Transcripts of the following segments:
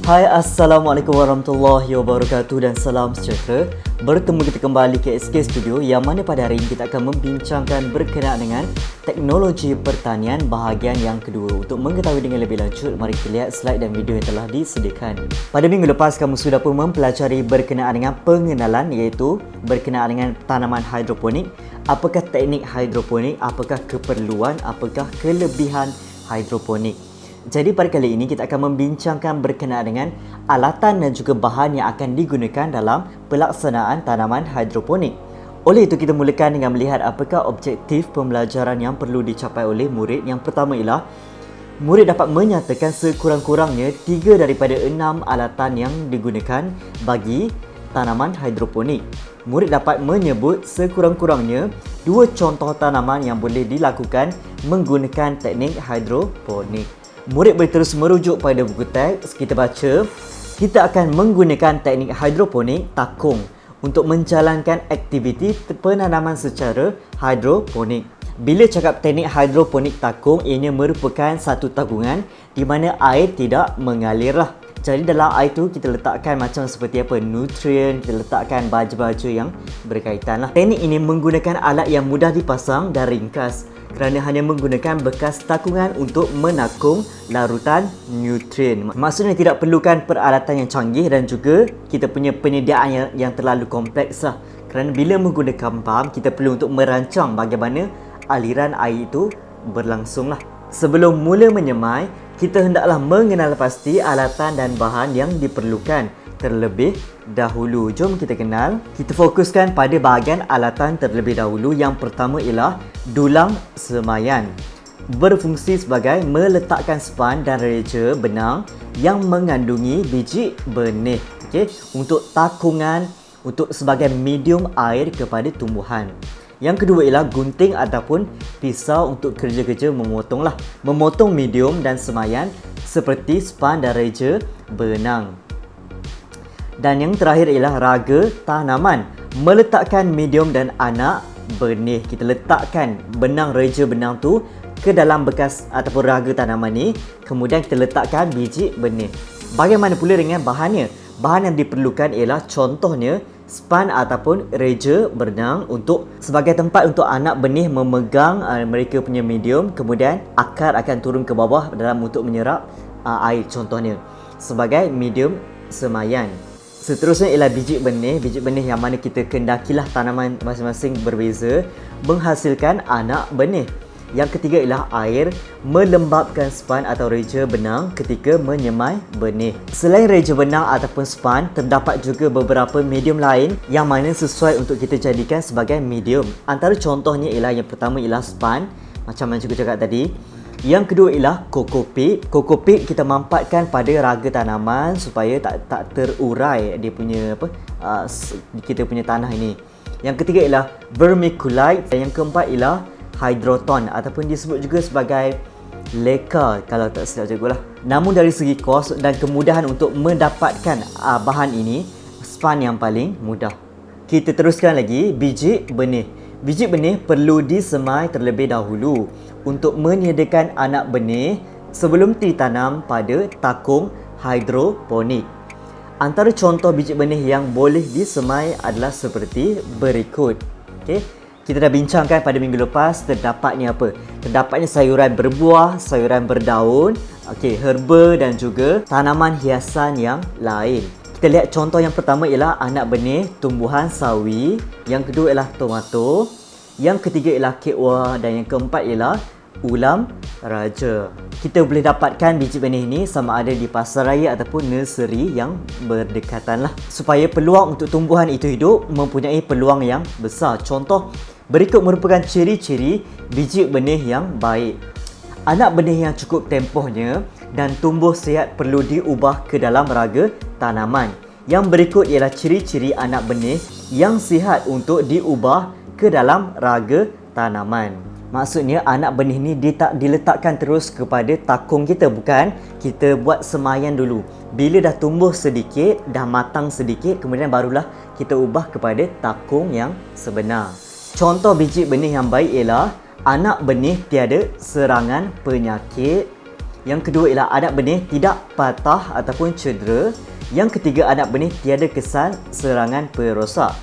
Hai, Assalamualaikum warahmatullahi wabarakatuh dan salam sejahtera. Bertemu kita kembali ke SK Studio yang mana pada hari ini kita akan membincangkan berkenaan dengan teknologi pertanian bahagian yang kedua. Untuk mengetahui dengan lebih lanjut, mari kita lihat slide dan video yang telah disediakan. Pada minggu lepas, kamu sudah pun mempelajari berkenaan dengan pengenalan iaitu berkenaan dengan tanaman hidroponik. Apakah teknik hidroponik, apakah keperluan, apakah kelebihan hidroponik. Jadi pada kali ini kita akan membincangkan berkenaan dengan alatan dan juga bahan yang akan digunakan dalam pelaksanaan tanaman hidroponik. Oleh itu kita mulakan dengan melihat apakah objektif pembelajaran yang perlu dicapai oleh murid. Yang pertama ialah murid dapat menyatakan sekurang-kurangnya 3 daripada 6 alatan yang digunakan bagi tanaman hidroponik. Murid dapat menyebut sekurang-kurangnya 2 contoh tanaman yang boleh dilakukan menggunakan teknik hidroponik. Murid boleh terus merujuk pada buku teks. Kita baca, kita akan menggunakan teknik hidroponik takung untuk menjalankan aktiviti penanaman secara hidroponik. Bila cakap teknik hidroponik takung, ini merupakan satu takungan di mana air tidak mengalirlah. Jadi dalam air tu kita letakkan macam seperti apa, nutrien, kita letakkan baju-baju yang berkaitan lah. Teknik ini menggunakan alat yang mudah dipasang dan ringkas kerana hanya menggunakan bekas takungan untuk menakung larutan nutrien. Maksudnya tidak perlukan peralatan yang canggih dan juga kita punya penyediaan yang terlalu kompleks lah. Kerana bila menggunakan pump, kita perlu untuk merancang bagaimana aliran air itu berlangsung lah. Sebelum mula menyemai, kita hendaklah mengenal pasti alatan dan bahan yang diperlukan terlebih dahulu. Jom kita kenal. Kita fokuskan pada bahagian alatan terlebih dahulu. Yang pertama ialah dulang semayan. Berfungsi sebagai meletakkan span dan reja benang yang mengandungi biji benih. Untuk takungan, untuk sebagai medium air kepada tumbuhan. Yang kedua ialah gunting ataupun pisau untuk kerja-kerja memotonglah. Memotong medium dan semayan seperti span dan reja benang. Dan yang terakhir ialah raga tanaman. Meletakkan medium dan anak benih. Kita letakkan benang reja benang tu ke dalam bekas ataupun raga tanaman ni. Kemudian kita letakkan biji benih. Bagaimana pula dengan bahannya? Bahan yang diperlukan ialah contohnya span ataupun reja benang untuk sebagai tempat untuk anak benih memegang mereka punya medium. Kemudian akar akan turun ke bawah dalam untuk menyerap air contohnya sebagai medium semayan. Seterusnya ialah biji benih yang mana kita kendakilah tanaman masing-masing berbeza menghasilkan anak benih. Yang ketiga ialah air, melembabkan span atau reja benang ketika menyemai benih. Selain reja benang ataupun span, terdapat juga beberapa medium lain yang mana sesuai untuk kita jadikan sebagai medium. Antara contohnya ialah yang pertama ialah span, macam yang cikgu cakap tadi. Yang kedua ialah kokopit. Kokopit kita mampatkan pada raga tanaman supaya tak terurai dia punya kita punya tanah ini. Yang ketiga ialah vermiculite dan yang keempat ialah hydroton ataupun disebut juga sebagai leka kalau tak silap cikgu lah. Namun dari segi kos dan kemudahan untuk mendapatkan bahan ini, span yang paling mudah. Kita teruskan lagi biji benih. Biji benih perlu disemai terlebih dahulu untuk menyediakan anak benih sebelum ditanam pada takung hidroponik. Antara contoh biji benih yang boleh disemai adalah seperti berikut. Kita dah bincangkan pada minggu lepas terdapatnya apa? Terdapatnya sayuran berbuah, sayuran berdaun, herba dan juga tanaman hiasan yang lain. Kita lihat contoh yang pertama ialah anak benih tumbuhan sawi, yang kedua ialah tomato, yang ketiga ialah kekwa dan yang keempat ialah ulam raja. Kita boleh dapatkan biji benih ini sama ada di pasaraya ataupun nursery yang berdekatan lah. Supaya peluang untuk tumbuhan itu hidup mempunyai peluang yang besar. Contoh berikut merupakan ciri-ciri biji benih yang baik. Anak benih yang cukup tempohnya dan tumbuh sihat perlu diubah ke dalam raga tanaman. Yang berikut ialah ciri-ciri anak benih yang sihat untuk diubah ke dalam raga tanaman. Maksudnya anak benih ni diletakkan terus kepada takung kita, bukan kita buat semaian dulu. Bila dah tumbuh sedikit, dah matang sedikit, kemudian barulah kita ubah kepada takung yang sebenar. Contoh biji benih yang baik ialah anak benih tiada serangan penyakit. Yang kedua ialah anak benih tidak patah ataupun cedera. Yang ketiga, anak benih tiada kesan serangan perosak.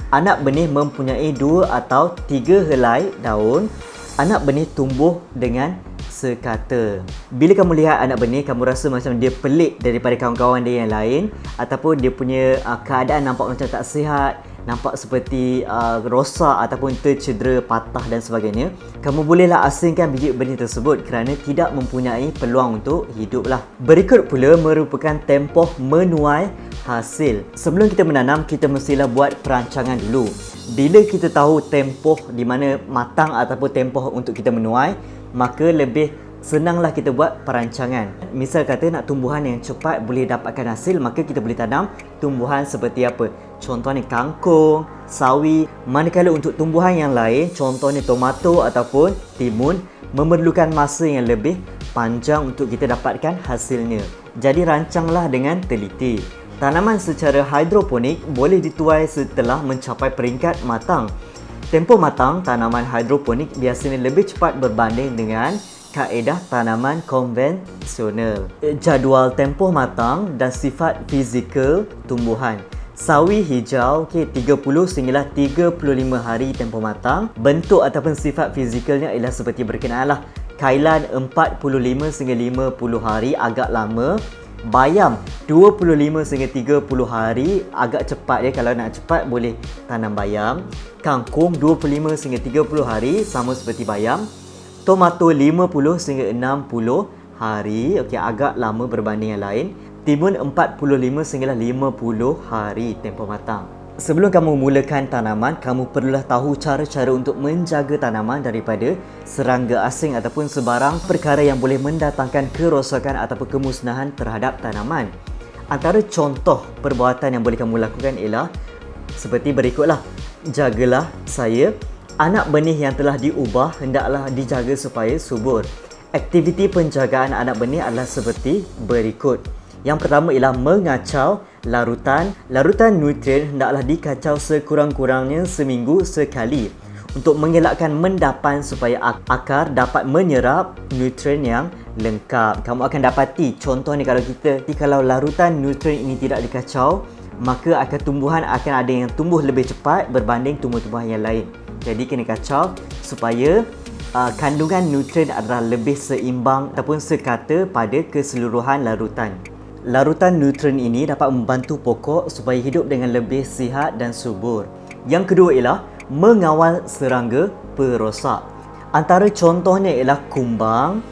Anak benih mempunyai 2 atau 3 helai daun. Anak benih tumbuh dengan sekata. Bila kamu lihat anak benih, kamu rasa macam dia pelik daripada kawan-kawan dia yang lain, ataupun dia punya keadaan nampak macam tak sihat, nampak seperti rosak ataupun tercedera, patah dan sebagainya, kamu bolehlah asingkan biji benih tersebut kerana tidak mempunyai peluang untuk hidup lah. Berikut pula merupakan tempoh menuai hasil. Sebelum kita menanam, kita mestilah buat perancangan dulu. Bila kita tahu tempoh di mana matang ataupun tempoh untuk kita menuai, maka lebih senanglah kita buat perancangan. Misal kata nak tumbuhan yang cepat boleh dapatkan hasil, maka kita boleh tanam tumbuhan seperti apa? Contohnya kangkung, sawi. Manakala untuk tumbuhan yang lain, contohnya tomato ataupun timun, memerlukan masa yang lebih panjang untuk kita dapatkan hasilnya. Jadi rancanglah dengan teliti. Tanaman secara hidroponik boleh dituai setelah mencapai peringkat matang. Tempoh matang tanaman hidroponik biasanya lebih cepat berbanding dengan kaedah tanaman konvensional. Jadual tempoh matang dan sifat fizikal tumbuhan. Sawi hijau 30 sehinggalah 35 hari tempoh matang. Bentuk ataupun sifat fizikalnya ialah seperti berkenaan lah. Kailan 45 sehingga 50 hari, agak lama. Bayam 25 sehingga 30 hari, agak cepat dia. Kalau nak cepat boleh tanam bayam. Kangkung 25 sehingga 30 hari, sama seperti bayam. Tomato 50 sehingga 60 hari, okey, agak lama berbanding yang lain. Timun 45 sehingga 50 hari tempoh matang. Sebelum kamu mulakan tanaman, kamu perlulah tahu cara-cara untuk menjaga tanaman daripada serangga asing ataupun sebarang perkara yang boleh mendatangkan kerosakan ataupun kemusnahan terhadap tanaman. Antara contoh perbuatan yang boleh kamu lakukan ialah seperti berikutlah. Jagalah saya. Anak benih yang telah diubah hendaklah dijaga supaya subur. Aktiviti penjagaan anak benih adalah seperti berikut. Yang pertama ialah mengacau larutan. Larutan nutrien hendaklah dikacau sekurang-kurangnya seminggu sekali untuk mengelakkan mendapan supaya akar dapat menyerap nutrien yang lengkap. Kamu akan dapati contohnya kalau larutan nutrien ini tidak dikacau, maka akar tumbuhan akan ada yang tumbuh lebih cepat berbanding tumbuh-tumbuhan yang lain. Jadi kena kacau supaya kandungan nutrien adalah lebih seimbang ataupun sekata pada keseluruhan larutan. Larutan nutrien ini dapat membantu pokok supaya hidup dengan lebih sihat dan subur. Yang kedua ialah mengawal serangga perosak. Antara contohnya ialah kumbang,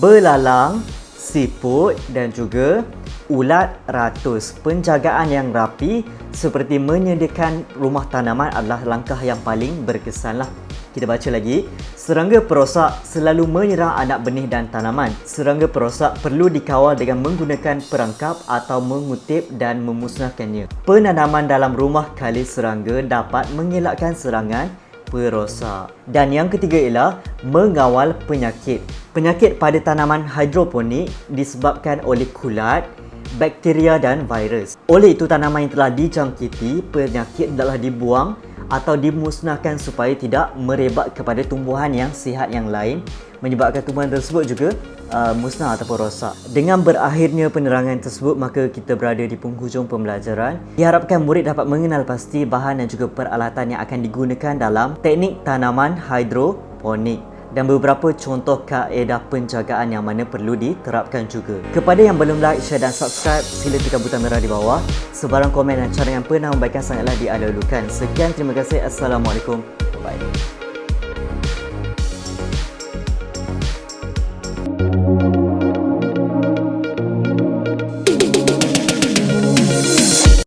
belalang, siput dan juga ulat ratus. Penjagaan yang rapi seperti menyediakan rumah tanaman adalah langkah yang paling berkesanlah. Kita baca lagi. Serangga perosak selalu menyerang anak benih dan tanaman. Serangga perosak perlu dikawal dengan menggunakan perangkap atau mengutip dan memusnahkannya. Penanaman dalam rumah kali serangga dapat mengelakkan serangan perosak. Dan yang ketiga ialah mengawal penyakit. Penyakit pada tanaman hidroponik disebabkan oleh kulat, bakteria dan virus. Oleh itu, tanaman yang telah dijangkiti penyakit hendaklah dibuang atau dimusnahkan supaya tidak merebak kepada tumbuhan yang sihat yang lain, menyebabkan tumbuhan tersebut juga musnah ataupun rosak. Dengan berakhirnya penerangan tersebut, maka kita berada di penghujung pembelajaran. Diharapkan murid dapat mengenal pasti bahan dan juga peralatan yang akan digunakan dalam teknik tanaman hidroponik dan beberapa contoh kaedah penjagaan yang mana perlu diterapkan juga. Kepada yang belum like, share dan subscribe, sila tekan butang merah di bawah. Sebarang komen dan cara yang pernah membaikkan sangatlah dialulukan. Sekian, terima kasih. Assalamualaikum. Bye.